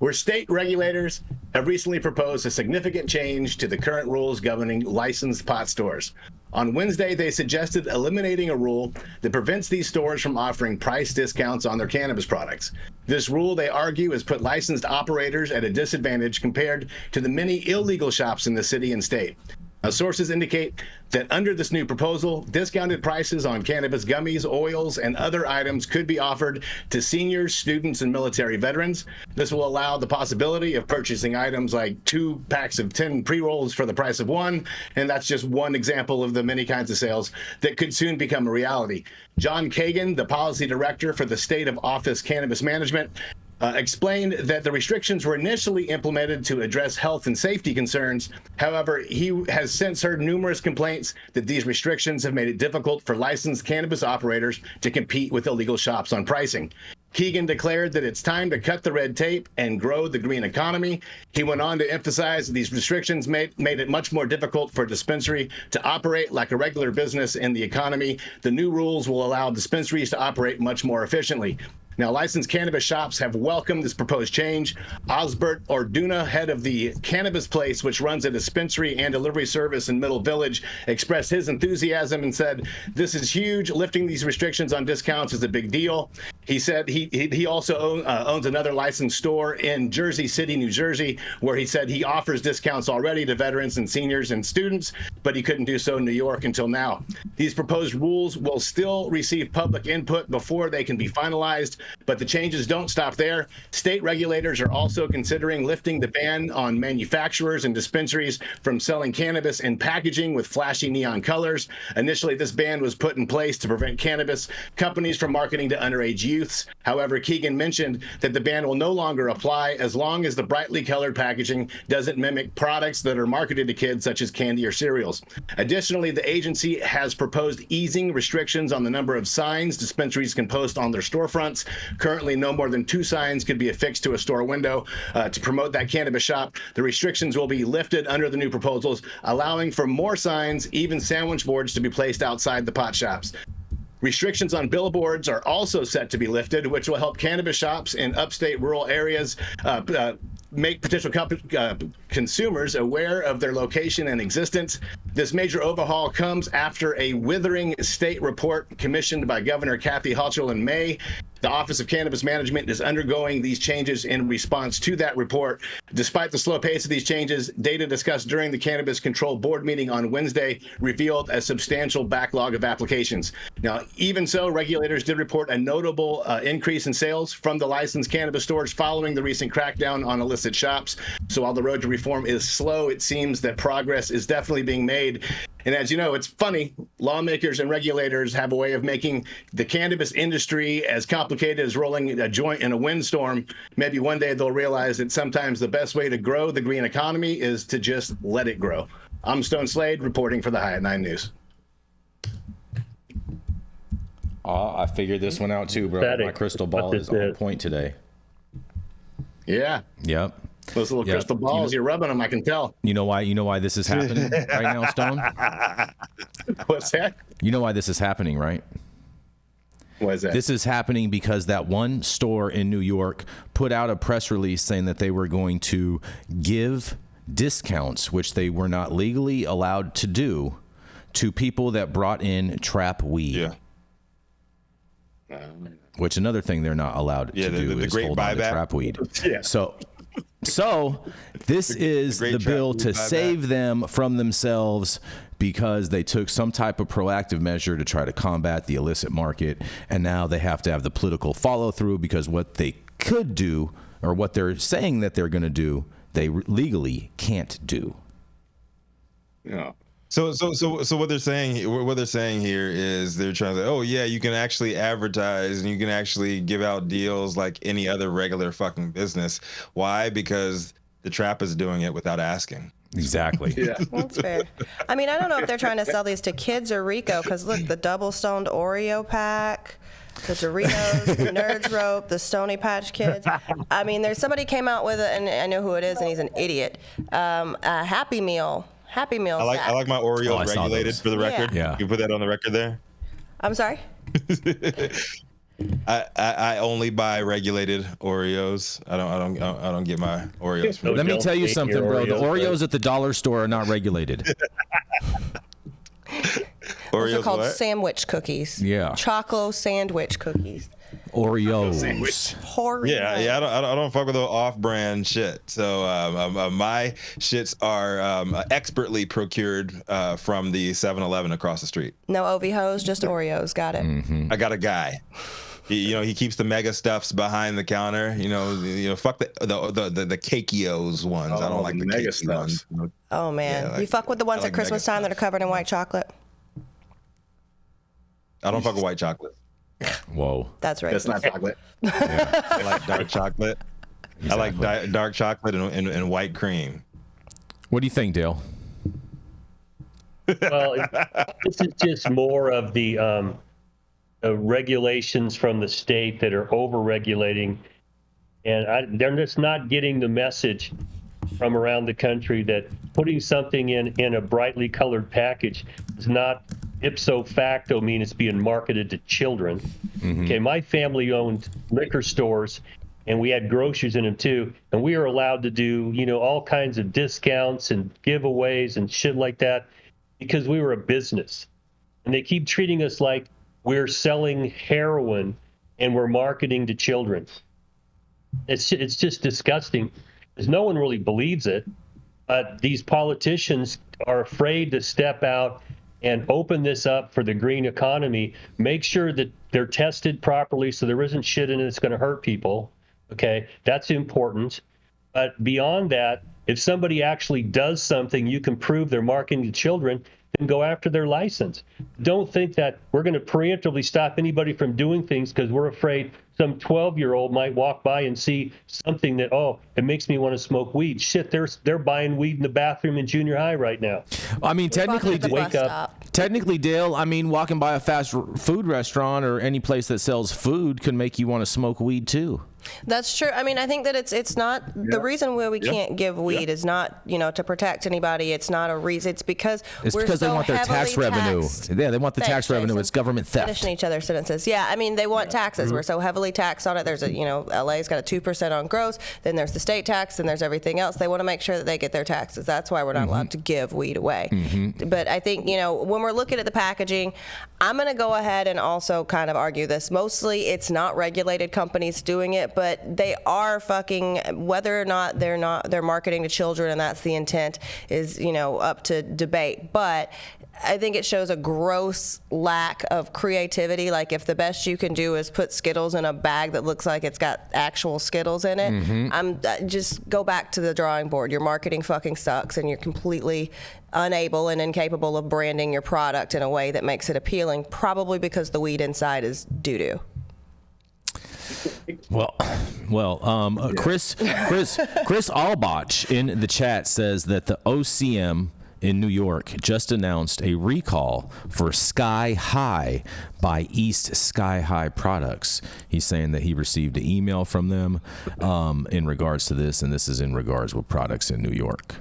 where state regulators have recently proposed a significant change to the current rules governing licensed pot stores. On Wednesday, they suggested eliminating a rule that prevents these stores from offering price discounts on their cannabis products. This rule, they argue, has put licensed operators at a disadvantage compared to the many illegal shops in the city and state. Sources indicate that under this new proposal, discounted prices on cannabis gummies, oils, and other items could be offered to seniors, students, and military veterans. This will allow the possibility of purchasing items like 2 packs of 10 pre-rolls for the price of 1, and that's just one example of the many kinds of sales that could soon become a reality. John Kagan, the policy director for the State of Office Cannabis Management, explained that the restrictions were initially implemented to address health and safety concerns. However, he has since heard numerous complaints that these restrictions have made it difficult for licensed cannabis operators to compete with illegal shops on pricing. Keegan declared that it's time to cut the red tape and grow the green economy. He went on to emphasize that these restrictions made it much more difficult for a dispensary to operate like a regular business in the economy. The new rules will allow dispensaries to operate much more efficiently. Now, licensed cannabis shops have welcomed this proposed change. Osbert Orduna, head of the Cannabis Place, which runs a dispensary and delivery service in Middle Village, expressed his enthusiasm and said, "This is huge. Lifting these restrictions on discounts is a big deal." He said he also owns another licensed store in Jersey City, New Jersey, where he said he offers discounts already to veterans and seniors and students, but he couldn't do so in New York until now. These proposed rules will still receive public input before they can be finalized, but the changes don't stop there. State regulators are also considering lifting the ban on manufacturers and dispensaries from selling cannabis in packaging with flashy neon colors. Initially, this ban was put in place to prevent cannabis companies from marketing to underage youths. However, Keegan mentioned that the ban will no longer apply as long as the brightly colored packaging doesn't mimic products that are marketed to kids, such as candy or cereals. Additionally, the agency has proposed easing restrictions on the number of signs dispensaries can post on their storefronts. Currently, no more than 2 signs could be affixed to a store window to promote that cannabis shop. The restrictions will be lifted under the new proposals, allowing for more signs, even sandwich boards, to be placed outside the pot shops. Restrictions on billboards are also set to be lifted, which will help cannabis shops in upstate rural areas make potential consumers aware of their location and existence. This major overhaul comes after a withering state report commissioned by Governor Kathy Hochul in May. The Office of Cannabis Management is undergoing these changes in response to that report. Despite the slow pace of these changes, data discussed during the Cannabis Control Board meeting on Wednesday revealed a substantial backlog of applications. Now, even so, regulators did report a notable increase in sales from the licensed cannabis stores following the recent crackdown on illicit shops. So while the road to reform is slow, it seems that progress is definitely being made. And as you know, it's funny, lawmakers and regulators have a way of making the cannabis industry as complicated as rolling a joint in a windstorm. Maybe one day they'll realize that sometimes the best way to grow the green economy is to just let it grow. I'm Stone Slade, reporting for the High at 9 News. I figured this one out too, bro. My crystal ball is on point today. Yeah. Yep. Those little crystal balls, you're rubbing them, I can tell. You know why this is happening right now, Stone? What's that? You know why this is happening, right? What is that? This is happening because that one store in New York put out a press release saying that they were going to give discounts, which they were not legally allowed to do, to people that brought in trap weed. Yeah. Which another thing they're not allowed to do is hold on to trap weed. Yeah. So this is the bill to save them from themselves because they took some type of proactive measure to try to combat the illicit market, and now they have to have the political follow through because what they could do, or what they're saying that they're going to do, they legally can't do. Yeah. So what they're saying here is they're trying to say, oh yeah, you can actually advertise and you can actually give out deals like any other regular fucking business. Why? Because the trap is doing it without asking. Exactly. Yeah. That's fair. I mean, I don't know if they're trying to sell these to kids or Rico, because look, the double stoned Oreo pack, the Doritos, the Nerds Rope, the Stony Patch Kids. I mean, there's somebody came out with it, and I know who it is, and he's an idiot. A Happy Meal. Happy Meal. I like my Oreos regulated, for the record. Yeah. You put that on the record there. I'm sorry? I only buy regulated Oreos. I don't get my Oreos from. Let me tell you something, bro. The Oreos at the dollar store are not regulated. Those are called what? sandwich cookies. Yeah. Choco sandwich cookies. Oreos. Yeah. I don't fuck with the off-brand shit. So my shits are expertly procured from the 7-Eleven across the street. No OV hose, just Oreos. Got it. Mm-hmm. I got a guy. He keeps the mega stuffs behind the counter. Fuck the Cakeos ones. I don't like the mega cakey ones. Oh man, Yeah, you fuck with the ones at Christmas time that are covered in white chocolate. I don't fuck with white chocolate. Whoa. That's right. That's not chocolate. I like dark chocolate. Exactly. I like dark chocolate and white cream. What do you think, Dale? Well, this is just more of the regulations from the state that are over-regulating, and they're just not getting the message from around the country that putting something in a brightly colored package does not ipso facto mean it's being marketed to children. Mm-hmm. Okay, my family owned liquor stores, and we had groceries in them too, and we were allowed to do, all kinds of discounts and giveaways and shit like that because we were a business. And they keep treating us like we're selling heroin and we're marketing to children. It's just disgusting because no one really believes it. But these politicians are afraid to step out and open this up for the green economy, make sure that they're tested properly so there isn't shit in it that's going to hurt people. Okay, that's important. But beyond that, if somebody actually does something you can prove they're marketing to children, then go after their license. Don't think that we're going to preemptively stop anybody from doing things because we're afraid some 12-year-old might walk by and see something that, it makes me want to smoke weed. Shit, they're buying weed in the bathroom in junior high right now. I mean, technically, wake up. Technically, Dale, I mean, walking by a fast food restaurant or any place that sells food can make you want to smoke weed too. That's true. I mean, I think that it's not the reason why we can't give weed is not, to protect anybody. It's not a reason. It's because they want their tax revenue. Yeah, they want the tax revenue. It's government theft. Finishing each other's sentences. Yeah, I mean, they want taxes. Mm-hmm. We're so heavily taxed on it. There's LA's got a 2% on gross. Then there's the state tax. Then there's everything else. They want to make sure that they get their taxes. That's why we're not allowed to give weed away. Mm-hmm. But I think, when we're looking at the packaging, I'm going to go ahead and also kind of argue this. Mostly it's not regulated companies doing it, but they are fucking, whether or not they're marketing to children and that's the intent is, up to debate. But I think it shows a gross lack of creativity. Like if the best you can do is put Skittles in a bag that looks like it's got actual Skittles in it, just go back to the drawing board. Your marketing fucking sucks and you're completely unable and incapable of branding your product in a way that makes it appealing, probably because the weed inside is doo-doo. Chris Albach in the chat says that the OCM in New York just announced a recall for Sky High by East Sky High Products. He's saying that he received an email from them in regards to this, and this is in regards with products in New York.